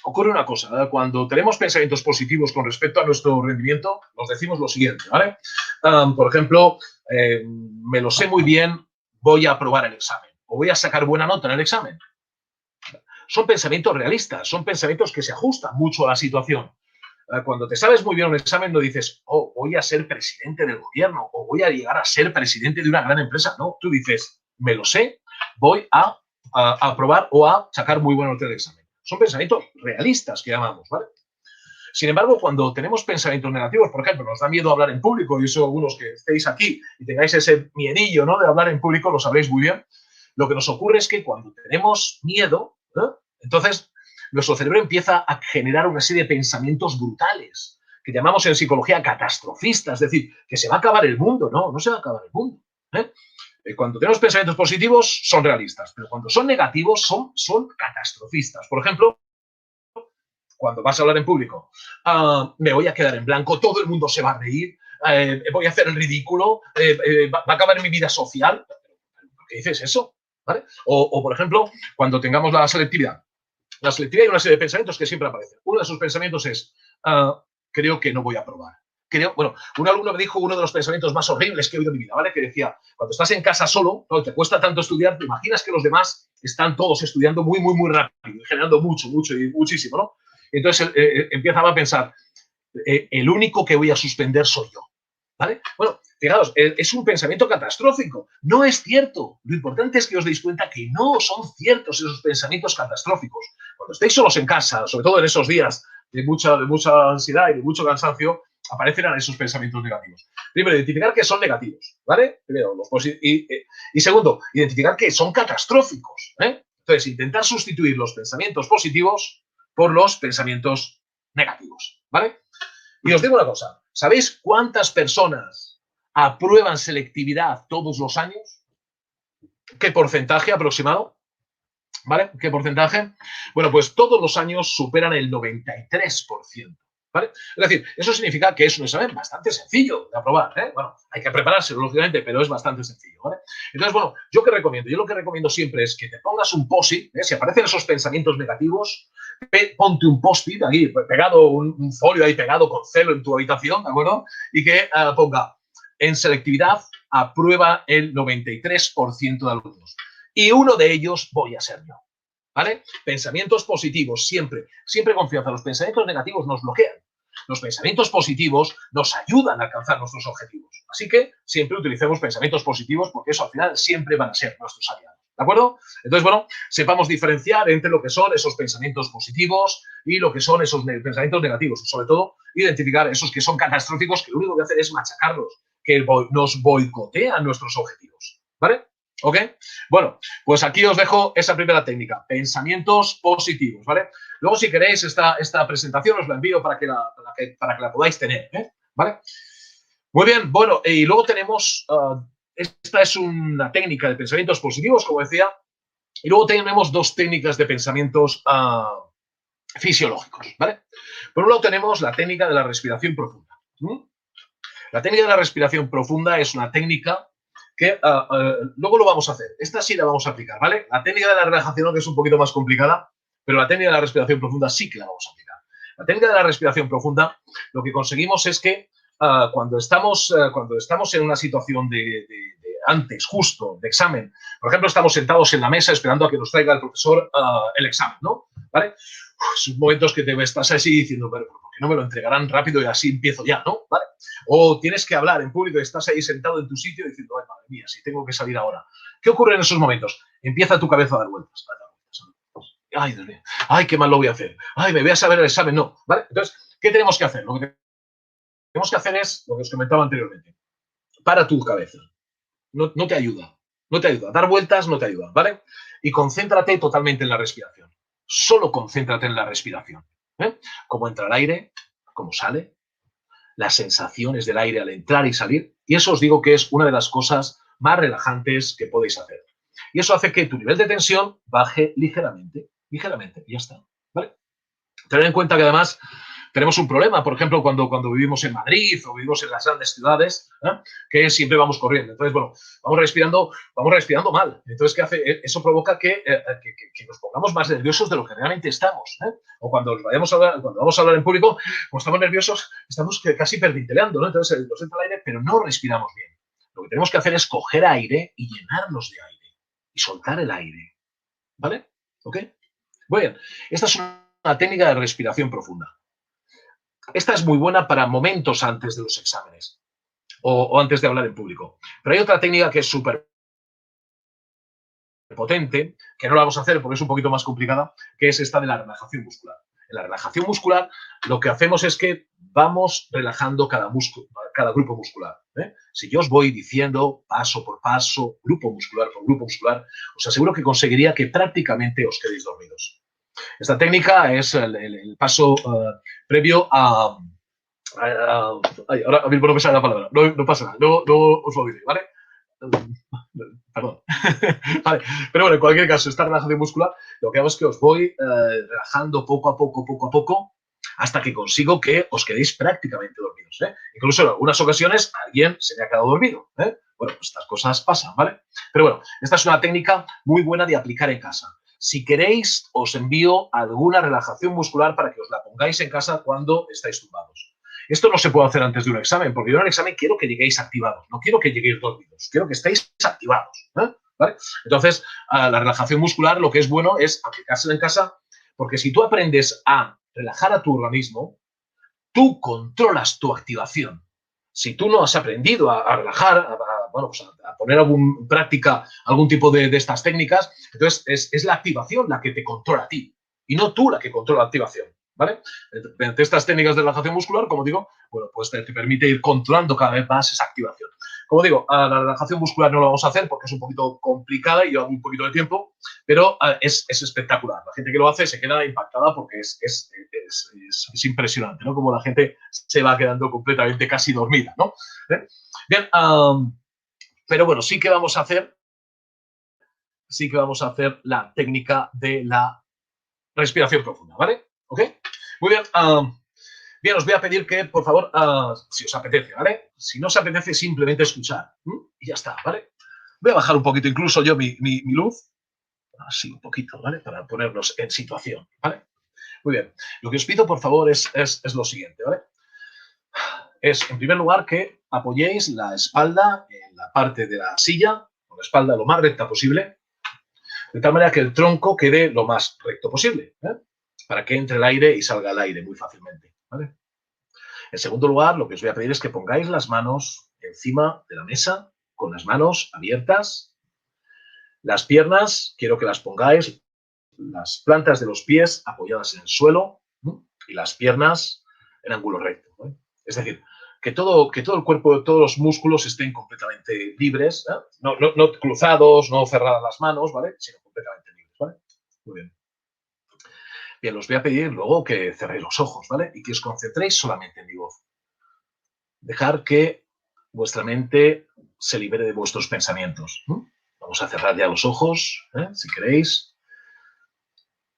ocurre una cosa, ¿vale? Cuando tenemos pensamientos positivos con respecto a nuestro rendimiento, nos decimos lo siguiente, ¿vale? Por ejemplo, me lo sé muy bien, voy a aprobar el examen o voy a sacar buena nota en el examen. Son pensamientos realistas, son pensamientos que se ajustan mucho a la situación. Cuando te sabes muy bien un examen no dices, oh, voy a ser presidente del gobierno o voy a llegar a ser presidente de una gran empresa. No, tú dices, me lo sé, voy a aprobar o a sacar muy buena nota del examen. Son pensamientos realistas que llamamos, ¿vale? Sin embargo, cuando tenemos pensamientos negativos, por ejemplo, nos da miedo hablar en público, y eso algunos que estéis aquí y tengáis ese miedillo, ¿no?, de hablar en público, lo sabréis muy bien. Lo que nos ocurre es que cuando tenemos miedo, entonces nuestro cerebro empieza a generar una serie de pensamientos brutales, que llamamos en psicología catastrofistas, es decir, que se va a acabar el mundo. No, no se va a acabar el mundo, ¿eh? Cuando tenemos pensamientos positivos son realistas, pero cuando son negativos son catastrofistas. Por ejemplo, cuando vas a hablar en público, me voy a quedar en blanco, todo el mundo se va a reír, voy a hacer el ridículo, va a acabar mi vida social. ¿Por qué dices eso? ¿Vale? O, por ejemplo, cuando tengamos la selectividad. La selectividad hay una serie de pensamientos que siempre aparecen. Uno de esos pensamientos es, creo que no voy a aprobar. Bueno, un alumno me dijo uno de los pensamientos más horribles que he oído en mi vida, ¿vale? Que decía, cuando estás en casa solo, ¿no?, te cuesta tanto estudiar, te imaginas que los demás están todos estudiando muy, muy, muy rápido, generando mucho y muchísimo, ¿no? Entonces empieza a pensar, el único que voy a suspender soy yo, ¿vale? Bueno, fijaos, es un pensamiento catastrófico. No es cierto. Lo importante es que os deis cuenta que no son ciertos esos pensamientos catastróficos. Cuando estéis solos en casa, sobre todo en esos días de mucha ansiedad y de mucho cansancio, aparecerán esos pensamientos negativos. Primero, identificar que son negativos, ¿vale? Primero, y segundo, identificar que son catastróficos, ¿eh? Entonces, intentar sustituir los pensamientos positivos por los pensamientos negativos, ¿vale? Y os digo una cosa, ¿sabéis cuántas personas aprueban selectividad todos los años? ¿Qué porcentaje aproximado? ¿Vale? ¿Qué porcentaje? Bueno, pues todos los años superan el 93%. ¿Vale? Es decir, eso significa que es un examen bastante sencillo de aprobar, ¿eh? Bueno, hay que prepararse, lógicamente, pero es bastante sencillo, ¿vale? Entonces, bueno, ¿yo qué recomiendo? Yo lo que recomiendo siempre es que te pongas un post-it, ¿eh? Si aparecen esos pensamientos negativos, ponte un post-it aquí, pegado, un folio ahí pegado con celo en tu habitación, ¿de acuerdo? Y que ponga, en selectividad aprueba el 93% de alumnos. Y uno de ellos voy a ser yo. ¿Vale? Pensamientos positivos, siempre confianza. Los pensamientos negativos nos bloquean. Los pensamientos positivos nos ayudan a alcanzar nuestros objetivos. Así que siempre utilicemos pensamientos positivos porque eso al final siempre van a ser nuestros aliados. ¿De acuerdo? Entonces, bueno, sepamos diferenciar entre lo que son esos pensamientos positivos y lo que son esos pensamientos negativos. Sobre todo, identificar esos que son catastróficos, que lo único que hacen es machacarlos, que nos boicotean nuestros objetivos. ¿Vale? ¿Ok? Bueno, pues aquí os dejo esa primera técnica, pensamientos positivos, ¿vale? Luego, si queréis, esta presentación os la envío para que la podáis tener, ¿eh? ¿Vale? Muy bien, bueno, y luego tenemos, esta es una técnica de pensamientos positivos, como decía, y luego tenemos dos técnicas de pensamientos fisiológicos, ¿vale? Por un lado tenemos la técnica de la respiración profunda. La técnica de la respiración profunda es una técnica que luego lo vamos a hacer. Esta sí la vamos a aplicar, ¿vale? La técnica de la relajación, que es un poquito más complicada, pero la técnica de la respiración profunda sí que la vamos a aplicar. La técnica de la respiración profunda, lo que conseguimos es que cuando estamos en una situación de antes, justo, de examen, por ejemplo, estamos sentados en la mesa esperando a que nos traiga el profesor el examen, ¿no? ¿Vale? Son momentos que te estás así diciendo, pero ¿por qué no me lo entregarán rápido y así empiezo ya, ¿no? ¿Vale? O tienes que hablar en público y estás ahí sentado en tu sitio diciendo, ay, madre mía, si tengo que salir ahora. ¿Qué ocurre en esos momentos? Empieza tu cabeza a dar vueltas. Ay, Dios mío, ay, qué mal lo voy a hacer. Ay, me voy a saber el examen, no. ¿Vale? Entonces, ¿qué tenemos que hacer? Lo que tenemos que hacer es lo que os comentaba anteriormente. Para tu cabeza. No te ayuda. No te ayuda. Dar vueltas no te ayuda, ¿vale? Y concéntrate totalmente en la respiración. Solo concéntrate en la respiración. ¿Eh? Cómo entra el aire, cómo sale, las sensaciones del aire al entrar y salir. Y eso os digo que es una de las cosas más relajantes que podéis hacer. Y eso hace que tu nivel de tensión baje ligeramente. Ligeramente. Y ya está. ¿Vale? Tener en cuenta que además tenemos un problema, por ejemplo, cuando vivimos en Madrid o vivimos en las grandes ciudades, que siempre vamos corriendo. Entonces, bueno, vamos respirando mal. Entonces, ¿qué hace? Eso provoca que nos pongamos más nerviosos de lo que realmente estamos. O cuando vamos a hablar en público, pues estamos nerviosos, estamos casi hiperventileando, ¿no? Entonces, nos entra el aire, pero no respiramos bien. Lo que tenemos que hacer es coger aire y llenarnos de aire y soltar el aire. ¿Vale? ¿Ok? Muy bien. Esta es una técnica de respiración profunda. Esta es muy buena para momentos antes de los exámenes o antes de hablar en público. Pero hay otra técnica que es súper potente, que no la vamos a hacer porque es un poquito más complicada, que es esta de la relajación muscular. En la relajación muscular lo que hacemos es que vamos relajando cada grupo muscular. Si yo os voy diciendo paso por paso, grupo muscular por grupo muscular, os aseguro que conseguiría que prácticamente os quedéis dormidos. Esta técnica es el paso previo a... ahora mismo no me sale la palabra. No pasa nada. No os lo diré, ¿vale? Perdón. Vale. Pero bueno, en cualquier caso, esta relajación muscular, lo que hago es que os voy relajando poco a poco, hasta que consigo que os quedéis prácticamente dormidos. Incluso en algunas ocasiones alguien se me ha quedado dormido. Bueno, pues estas cosas pasan, ¿vale? Pero bueno, esta es una técnica muy buena de aplicar en casa. Si queréis, os envío alguna relajación muscular para que os la pongáis en casa cuando estáis tumbados. Esto no se puede hacer antes de un examen, porque yo en el examen quiero que lleguéis activados, no quiero que lleguéis dormidos, quiero que estéis activados. ¿Vale? Entonces, la relajación muscular lo que es bueno es aplicársela en casa, porque si tú aprendes a relajar a tu organismo, tú controlas tu activación. Si tú no has aprendido a relajar, a poner en práctica algún tipo de estas técnicas, entonces es la activación la que te controla a ti y no tú la que controla la activación, ¿vale? Mediante estas técnicas de relajación muscular, como digo, bueno, pues te permite ir controlando cada vez más esa activación. Como digo, la relajación muscular no la vamos a hacer porque es un poquito complicada y lleva un poquito de tiempo, pero es espectacular. La gente que lo hace se queda impactada porque es impresionante, ¿no? Como la gente se va quedando completamente casi dormida, ¿no? Bien, pero bueno, sí que vamos a hacer la técnica de la respiración profunda, ¿vale? ¿Ok? Muy bien. Bien, os voy a pedir que, por favor, si os apetece, ¿vale? Si no os apetece, simplemente escuchar. Y ya está, ¿vale? Voy a bajar un poquito incluso yo mi luz. Así, un poquito, ¿vale? Para ponernos en situación, ¿vale? Muy bien. Lo que os pido, por favor, es lo siguiente, ¿vale? es, en primer lugar, que apoyéis la espalda en la parte de la silla, con la espalda lo más recta posible, de tal manera que el tronco quede lo más recto posible, para que entre el aire y salga el aire muy fácilmente, ¿vale? En segundo lugar, lo que os voy a pedir es que pongáis las manos encima de la mesa, con las manos abiertas. Las piernas, quiero que las pongáis, las plantas de los pies apoyadas en el suelo, ¿no? Y las piernas en ángulo recto, ¿no? Es decir, que todo el cuerpo, todos los músculos estén completamente libres, ¿eh? No cruzados, no cerradas las manos, ¿vale? Sino completamente libres, ¿vale? Muy bien. Bien, os voy a pedir luego que cerréis los ojos, ¿vale? Y que os concentréis solamente en mi voz. Dejar que vuestra mente se libere de vuestros pensamientos, ¿no? Vamos a cerrar ya los ojos, si queréis.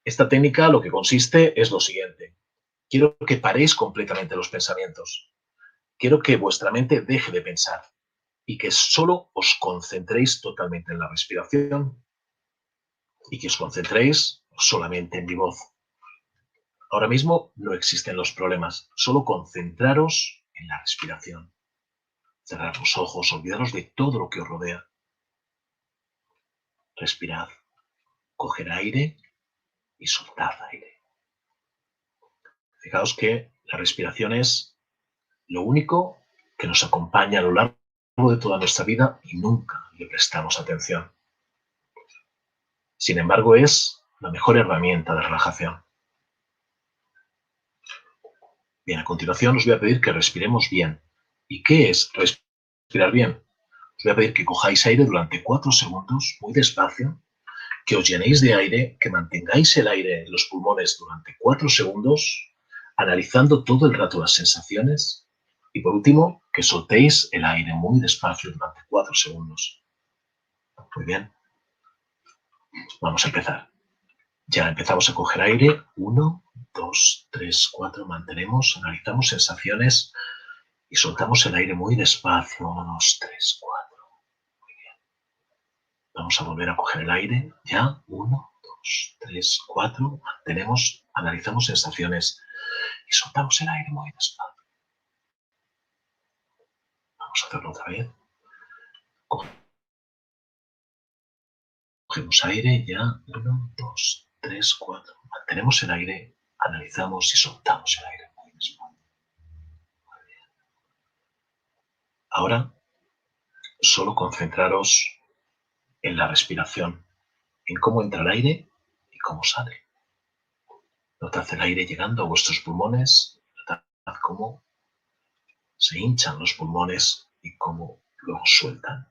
Esta técnica lo que consiste es lo siguiente. Quiero que paréis completamente los pensamientos. Quiero que vuestra mente deje de pensar y que solo os concentréis totalmente en la respiración y que os concentréis solamente en mi voz. Ahora mismo no existen los problemas, solo concentraros en la respiración. Cerrad los ojos, olvidaros de todo lo que os rodea. Respirad, coger aire y soltad aire. Fijaos que la respiración es lo único que nos acompaña a lo largo de toda nuestra vida y nunca le prestamos atención. Sin embargo, es la mejor herramienta de relajación. Bien, a continuación os voy a pedir que respiremos bien. ¿Y qué es respirar bien? Os voy a pedir que cojáis aire durante 4 segundos, muy despacio, que os llenéis de aire, que mantengáis el aire en los pulmones durante 4 segundos, analizando todo el rato las sensaciones, y por último, que soltéis el aire muy despacio durante 4 segundos. Muy bien. Vamos a empezar. Ya empezamos a coger aire. 1, 2, 3, 4. Mantenemos, analizamos sensaciones y soltamos el aire muy despacio. 1, 2, 3, 4. Muy bien. Vamos a volver a coger el aire. Ya. 1, 2, 3, 4. Mantenemos, analizamos sensaciones y soltamos el aire muy despacio. Vamos a hacerlo otra vez. Cogemos aire. Ya. 1, 2, 3, 4. Mantenemos el aire, analizamos y soltamos el aire muy despacio. Muy bien. Ahora, solo concentraros en la respiración, en cómo entra el aire y cómo sale. Notad el aire llegando a vuestros pulmones, notad cómo se hinchan los pulmones y cómo luego sueltan.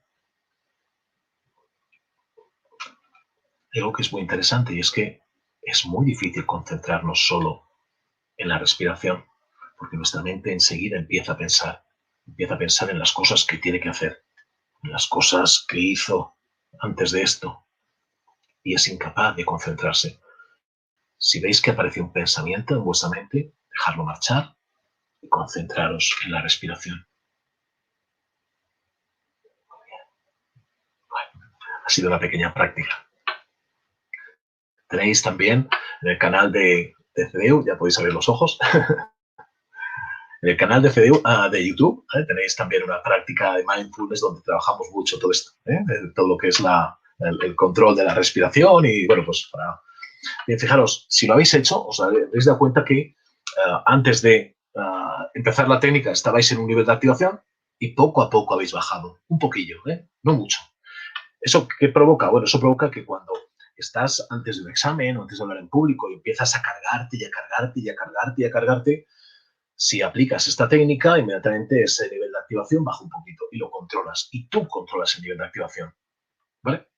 Hay algo que es muy interesante y es que es muy difícil concentrarnos solo en la respiración, porque nuestra mente enseguida empieza a pensar en las cosas que tiene que hacer, en las cosas que hizo antes de esto, y es incapaz de concentrarse. Si veis que aparece un pensamiento en vuestra mente, dejadlo marchar y concentraros en la respiración. Bueno, ha sido una pequeña práctica. Tenéis también en el canal de CDU, ya podéis abrir los ojos, en el canal de CDU, de YouTube, tenéis también una práctica de mindfulness donde trabajamos mucho todo esto, todo lo que es el control de la respiración y, bueno, pues para... Bien, fijaros, si lo habéis hecho, os habéis dado cuenta que antes de empezar la técnica estabais en un nivel de activación y poco a poco habéis bajado, un poquillo, no mucho. ¿Eso qué provoca? Bueno, eso provoca que cuando estás antes de un examen o antes de hablar en público y empiezas a cargarte y a cargarte y a cargarte y a cargarte, si aplicas esta técnica, inmediatamente ese nivel de activación baja un poquito y lo controlas. Y tú controlas el nivel de activación, ¿vale?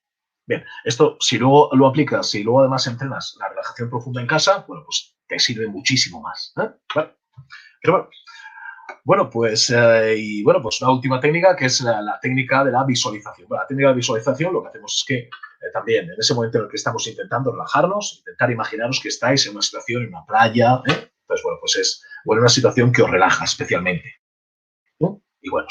Bien, esto si luego lo aplicas y luego además entrenas la relajación profunda en casa, bueno, pues te sirve muchísimo más, ¿Vale? Pero bueno, pues una última técnica que es la técnica de la visualización. Bueno, la técnica de visualización lo que hacemos es que también en ese momento en el que estamos intentando relajarnos, intentar imaginaros que estáis en una situación, en una playa, Entonces, bueno, pues es una situación que os relaja especialmente, ¿no? Y bueno,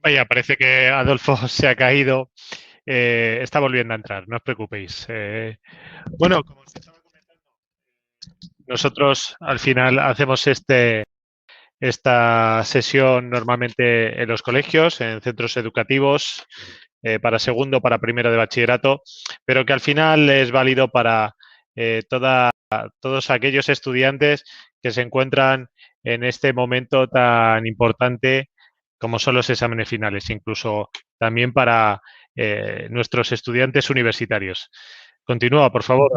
Vaya, parece que Adolfo se ha caído. Está volviendo a entrar, no os preocupéis. Bueno, como os estaba comentando, nosotros al final hacemos esta sesión normalmente en los colegios, en centros educativos, para segundo, para primero de bachillerato, pero que al final es válido para todos aquellos estudiantes que se encuentran en este momento tan importante como son los exámenes finales, incluso también para nuestros estudiantes universitarios. Continúa, por favor.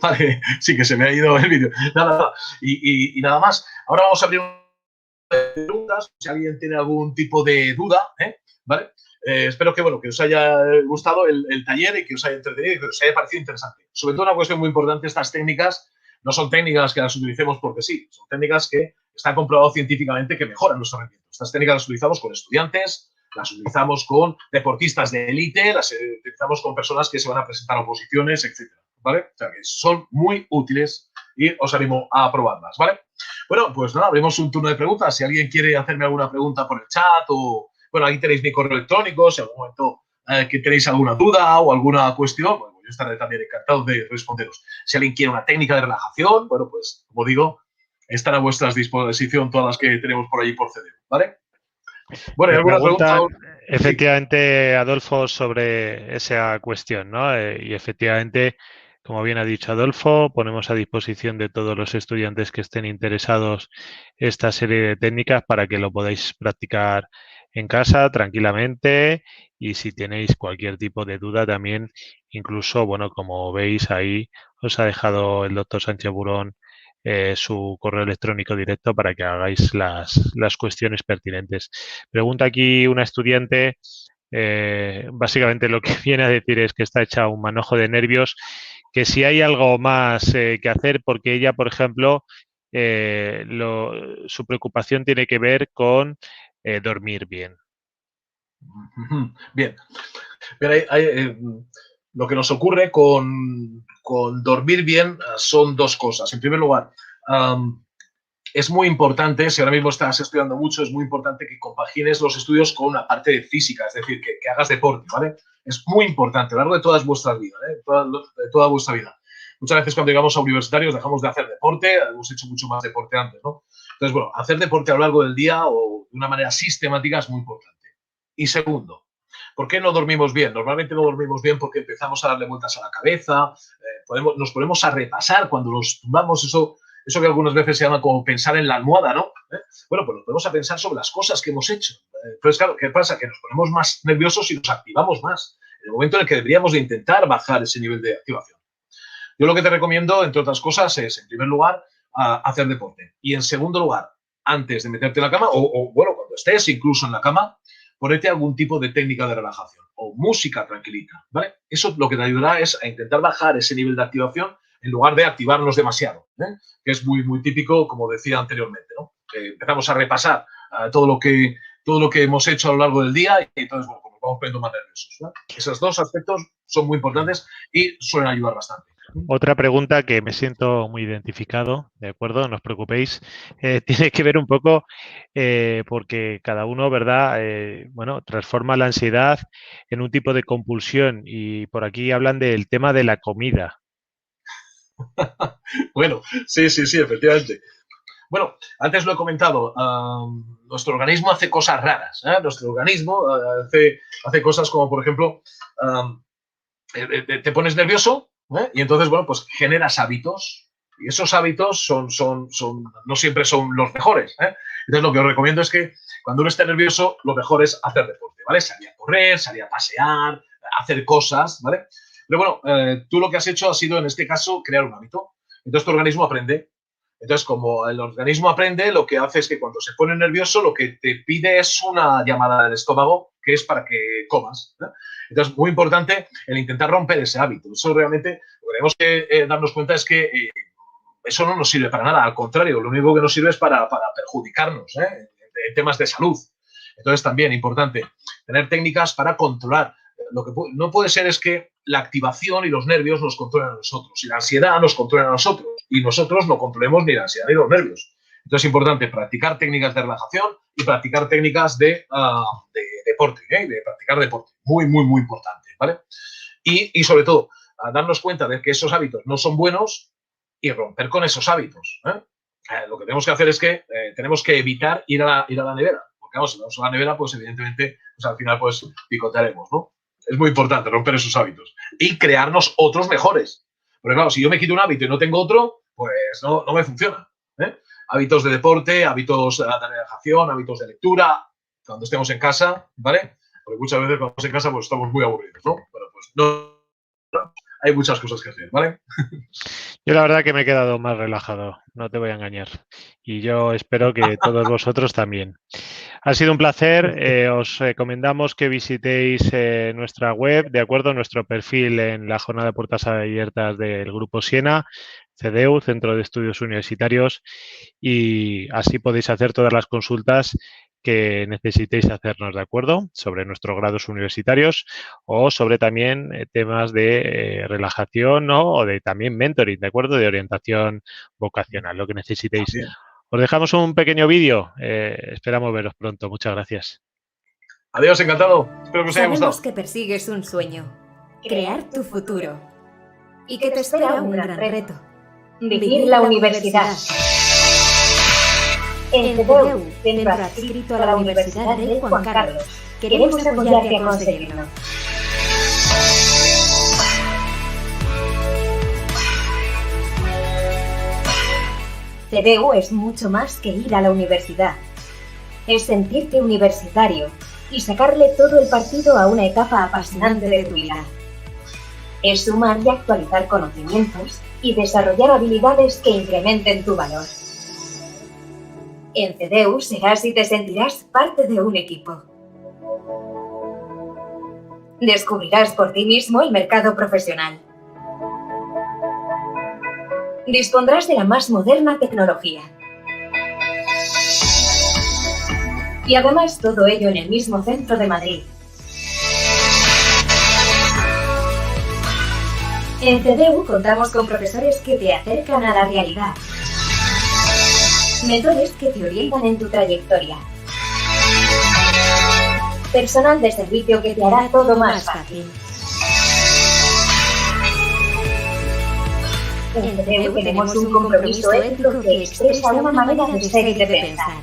Vale, sí, que se me ha ido el vídeo. Nada, y nada más. Ahora vamos a abrir preguntas, si alguien tiene algún tipo de duda, ¿vale? Espero que, bueno, que os haya gustado el taller y que os haya entretenido y que os haya parecido interesante. Sobre todo una cuestión muy importante, estas técnicas no son técnicas que las utilicemos porque sí, son técnicas que están comprobadas científicamente que mejoran nuestro rendimiento. Estas técnicas las utilizamos con estudiantes, las utilizamos con deportistas de élite, las utilizamos con personas que se van a presentar a oposiciones, etcétera, ¿vale? O sea, que son muy útiles y os animo a probarlas, ¿vale? Bueno, pues nada, abrimos un turno de preguntas. Si alguien quiere hacerme alguna pregunta por el chat o, bueno, ahí tenéis mi correo electrónico, si en algún momento que tenéis alguna duda o alguna cuestión, bueno, yo estaré también encantado de responderos. Si alguien quiere una técnica de relajación, bueno, pues, como digo, están a vuestra disposición todas las que tenemos por allí por CD, ¿vale? Bueno, ¿hay alguna pregunta? Efectivamente, Adolfo, sobre esa cuestión, ¿no? Y efectivamente, como bien ha dicho Adolfo, ponemos a disposición de todos los estudiantes que estén interesados esta serie de técnicas para que lo podáis practicar en casa tranquilamente y si tenéis cualquier tipo de duda también, incluso, bueno, como veis ahí, os ha dejado el doctor Sánchez Burón su correo electrónico directo para que hagáis las cuestiones pertinentes. Pregunta aquí una estudiante, básicamente lo que viene a decir es que está hecha un manojo de nervios, que si hay algo más que hacer, porque ella, por ejemplo, su preocupación tiene que ver con dormir bien. Bien. Lo que nos ocurre con dormir bien son dos cosas. En primer lugar, es muy importante, si ahora mismo estás estudiando mucho, es muy importante que compagines los estudios con una parte de física, es decir, que hagas deporte, ¿vale? Es muy importante a lo largo de todas vuestras vidas, de toda vuestra vida. Muchas veces cuando llegamos a universitarios dejamos de hacer deporte, hemos hecho mucho más deporte antes, ¿no? Entonces, bueno, hacer deporte a lo largo del día o de una manera sistemática es muy importante. Y segundo, ¿por qué no dormimos bien? Normalmente no dormimos bien porque empezamos a darle vueltas a la cabeza, nos ponemos a repasar cuando nos tumbamos, eso que algunas veces se llama como pensar en la almohada, ¿no? Bueno, pues nos ponemos a pensar sobre las cosas que hemos hecho. Entonces, claro, ¿qué pasa? Que nos ponemos más nerviosos y nos activamos más en el momento en el que deberíamos de intentar bajar ese nivel de activación. Yo lo que te recomiendo, entre otras cosas, es, en primer lugar, hacer deporte. Y en segundo lugar, antes de meterte en la cama, o bueno, cuando estés incluso en la cama, ponerte algún tipo de técnica de relajación o música tranquilita, ¿vale? Eso lo que te ayudará es a intentar bajar ese nivel de activación en lugar de activarnos demasiado, que es muy, muy típico, como decía anteriormente, ¿no? Empezamos a repasar todo lo que hemos hecho a lo largo del día y entonces, bueno, pues nos vamos poniendo más nerviosos, ¿no? Esos dos aspectos son muy importantes y suelen ayudar bastante. Otra pregunta que me siento muy identificado, ¿de acuerdo? No os preocupéis. Tiene que ver un poco porque cada uno, ¿verdad? Bueno, transforma la ansiedad en un tipo de compulsión y por aquí hablan del tema de la comida. Bueno, sí, efectivamente. Bueno, antes lo he comentado, nuestro organismo hace cosas raras. Nuestro organismo hace cosas como, por ejemplo, te pones nervioso y entonces, bueno, pues generas hábitos y esos hábitos no siempre son los mejores. Entonces, lo que os recomiendo es que cuando uno esté nervioso, lo mejor es hacer deporte, ¿vale? Salir a correr, salir a pasear, hacer cosas, ¿vale? Pero bueno, tú lo que has hecho ha sido, en este caso, crear un hábito. Entonces, tu organismo aprende. Entonces, como el organismo aprende, lo que hace es que cuando se pone nervioso, lo que te pide es una llamada del estómago, que es para que comas, ¿no? Entonces, muy importante el intentar romper ese hábito. Eso realmente, lo que tenemos que darnos cuenta es que eso no nos sirve para nada. Al contrario, lo único que nos sirve es para perjudicarnos en temas de salud. Entonces, también importante tener técnicas para controlar. Lo que no puede ser es que la activación y los nervios nos controlen a nosotros y la ansiedad nos controla a nosotros y nosotros no controlemos ni la ansiedad ni los nervios. Entonces es importante practicar técnicas de relajación y practicar técnicas de deporte, de practicar deporte. Muy, muy, muy importante, ¿vale? Y sobre todo, darnos cuenta de que esos hábitos no son buenos y romper con esos hábitos. Lo que tenemos que hacer es que tenemos que evitar ir a la nevera. Porque vamos, si vamos a la nevera, pues evidentemente, pues al final pues picotearemos, ¿no? Es muy importante romper esos hábitos y crearnos otros mejores. Porque claro, si yo me quito un hábito y no tengo otro, pues no me funciona. Hábitos de deporte, hábitos de relajación, hábitos de lectura, cuando estemos en casa, ¿vale? Porque muchas veces cuando estamos en casa pues estamos muy aburridos, ¿no? Pero pues no, hay muchas cosas que hacer, ¿vale? Yo la verdad que me he quedado más relajado, no te voy a engañar. Y yo espero que todos vosotros también. Ha sido un placer. Os recomendamos que visitéis nuestra web, de acuerdo, nuestro perfil en la jornada de puertas abiertas del Grupo Siena, CEDEU, Centro de Estudios Universitarios, y así podéis hacer todas las consultas que necesitéis hacernos, ¿de acuerdo? Sobre nuestros grados universitarios o sobre también temas de relajación, ¿no? O de también mentoring, ¿de acuerdo? De orientación vocacional, lo que necesitéis. Bien. Os dejamos un pequeño vídeo. Esperamos veros pronto. Muchas gracias. Adiós, encantado. Espero que os haya gustado. Sabemos que persigues un sueño, crear tu futuro, y que te espera un gran reto, vivir la universidad. En CEDEU, centro adscrito a la Universidad de Juan Carlos, queremos apoyarte a conseguirlo. CEDEU es mucho más que ir a la universidad. Es sentirte universitario y sacarle todo el partido a una etapa apasionante de tu vida. Es sumar y actualizar conocimientos y desarrollar habilidades que incrementen tu valor. En CEDEU serás y te sentirás parte de un equipo. Descubrirás por ti mismo el mercado profesional. Dispondrás de la más moderna tecnología. Y además todo ello en el mismo centro de Madrid. En CEDEU contamos con profesores que te acercan a la realidad. Mentores que te orientan en tu trayectoria. Personal de servicio que te hará todo más fácil. En CEDEU tenemos un compromiso ético que expresa una manera de ser y de pensar.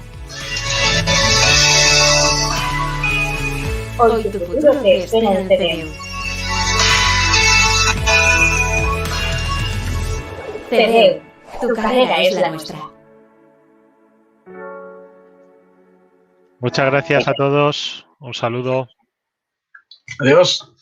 Hoy tu futuro te espera en CEDEU. CEDEU, tu carrera es la nuestra. Muchas gracias a todos. Un saludo. Adiós.